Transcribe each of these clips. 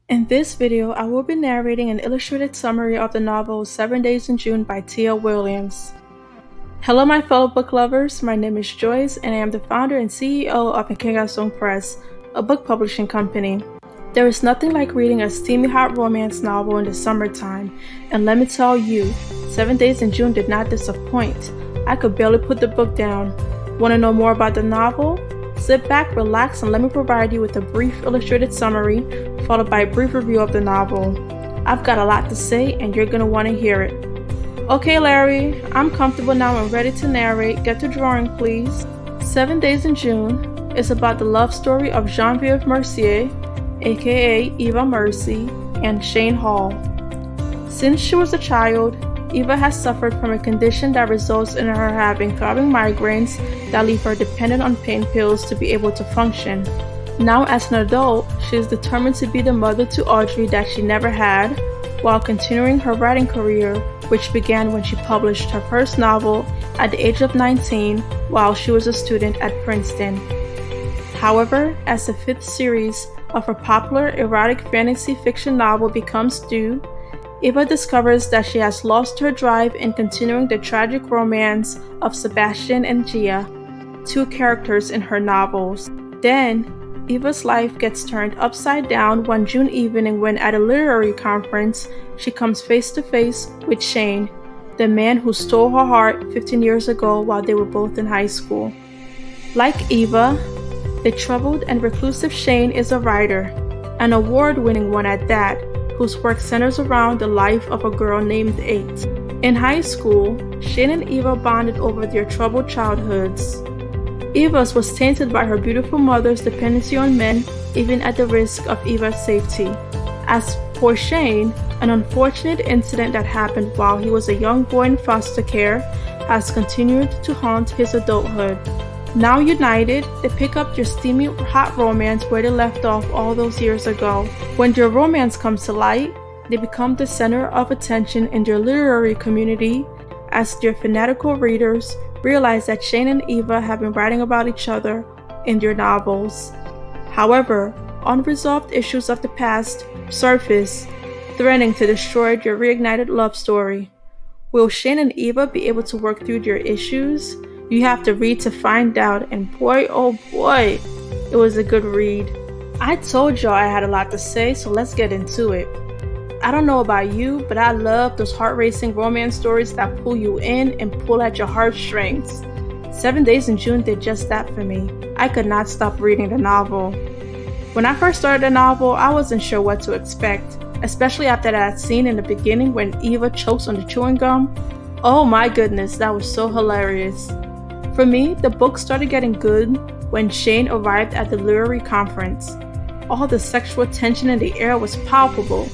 In this video, I will be narrating an illustrated summary of the novel 7 Days in June by Tia Williams. Hello my fellow book lovers, my name is Joyce and I am the founder and CEO of Inkigasong Press, a book publishing company. There is nothing like reading a steamy hot romance novel in the summertime, and let me tell you, 7 Days in June did not disappoint. I could barely put the book down. Want to know more about the novel? Sit back, relax, and let me provide you with a brief illustrated summary, followed by a brief review of the novel. I've got a lot to say, and you're gonna want to hear it. Okay, Larry, I'm comfortable now and ready to narrate. Get to drawing, please. 7 Days in June is about the love story of Genevieve Mercier, aka Eva Mercy, and Shane Hall. Since she was a child, Eva has suffered from a condition that results in her having throbbing migraines that leave her dependent on pain pills to be able to function. Now as an adult, she is determined to be the mother to Audrey that she never had, while continuing her writing career, which began when she published her first novel at the age of 19 while she was a student at Princeton. However, as the fifth series of her popular erotic fantasy fiction novel becomes due, Eva discovers that she has lost her drive in continuing the tragic romance of Sebastian and Gia, two characters in her novels. Then, Eva's life gets turned upside down one June evening when at a literary conference, she comes face to face with Shane, the man who stole her heart 15 years ago while they were both in high school. Like Eva, the troubled and reclusive Shane is a writer, an award-winning one at that, whose work centers around the life of a girl named 8. In high school, Shane and Eva bonded over their troubled childhoods. Eva's was tainted by her beautiful mother's dependency on men, even at the risk of Eva's safety. As for Shane, an unfortunate incident that happened while he was a young boy in foster care has continued to haunt his adulthood. Now united, they pick up their steamy hot romance where they left off all those years ago. When their romance comes to light, they become the center of attention in their literary community as their fanatical readers realize that Shane and Eva have been writing about each other in their novels. However, unresolved issues of the past surface, threatening to destroy their reignited love story. Will Shane and Eva be able to work through their issues? You have to read to find out, and boy oh boy, it was a good read. I told y'all I had a lot to say, so let's get into it. I don't know about you, but I love those heart-racing romance stories that pull you in and pull at your heartstrings. 7 Days in June did just that for me. I could not stop reading the novel. When I first started the novel, I wasn't sure what to expect, especially after that scene in the beginning when Eva chokes on the chewing gum. Oh my goodness, that was so hilarious. For me, the book started getting good when Shane arrived at the literary conference. All the sexual tension in the air was palpable.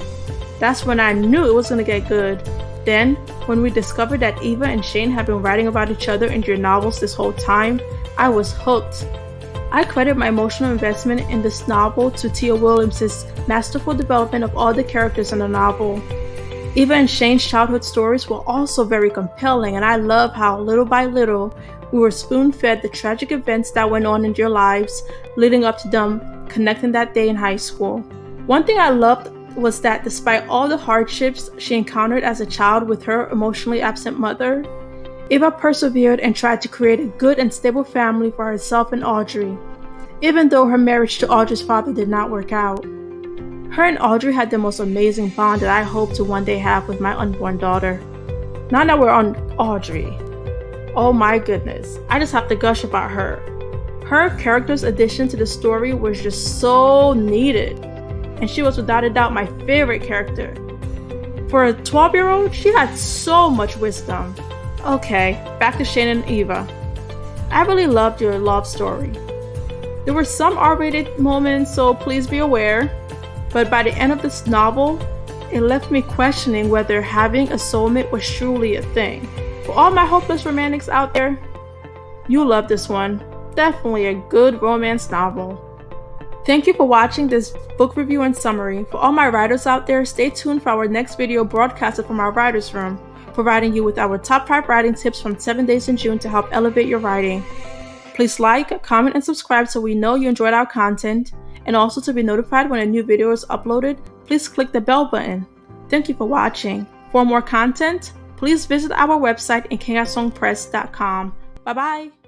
That's when I knew it was going to get good. Then, when we discovered that Eva and Shane had been writing about each other in their novels this whole time, I was hooked. I credit my emotional investment in this novel to Tia Williams' masterful development of all the characters in the novel. Eva and Shane's childhood stories were also very compelling, and I love how, little by little, we were spoon-fed the tragic events that went on in their lives, leading up to them connecting that day in high school. One thing I loved was that despite all the hardships she encountered as a child with her emotionally absent mother, Eva persevered and tried to create a good and stable family for herself and Audrey, even though her marriage to Audrey's father did not work out. Her and Audrey had the most amazing bond that I hope to one day have with my unborn daughter. Now that we're on Audrey, oh my goodness, I just have to gush about her. Her character's addition to the story was just so needed, and she was without a doubt my favorite character. For a 12-year-old, she had so much wisdom. Okay, back to Shane and Eva. I really loved your love story. There were some R-rated moments, so please be aware, but by the end of this novel, it left me questioning whether having a soulmate was truly a thing. For all my hopeless romantics out there, you love this one. Definitely a good romance novel. Thank you for watching this book review and summary. For all my writers out there, stay tuned for our next video broadcasted from our writer's room, providing you with our top 5 writing tips from 7 Days in June to help elevate your writing. Please like, comment, and subscribe so we know you enjoyed our content, and also to be notified when a new video is uploaded. please click the bell button. Thank you for watching. For more content, please visit our website at kingasongpress.com. Bye-bye.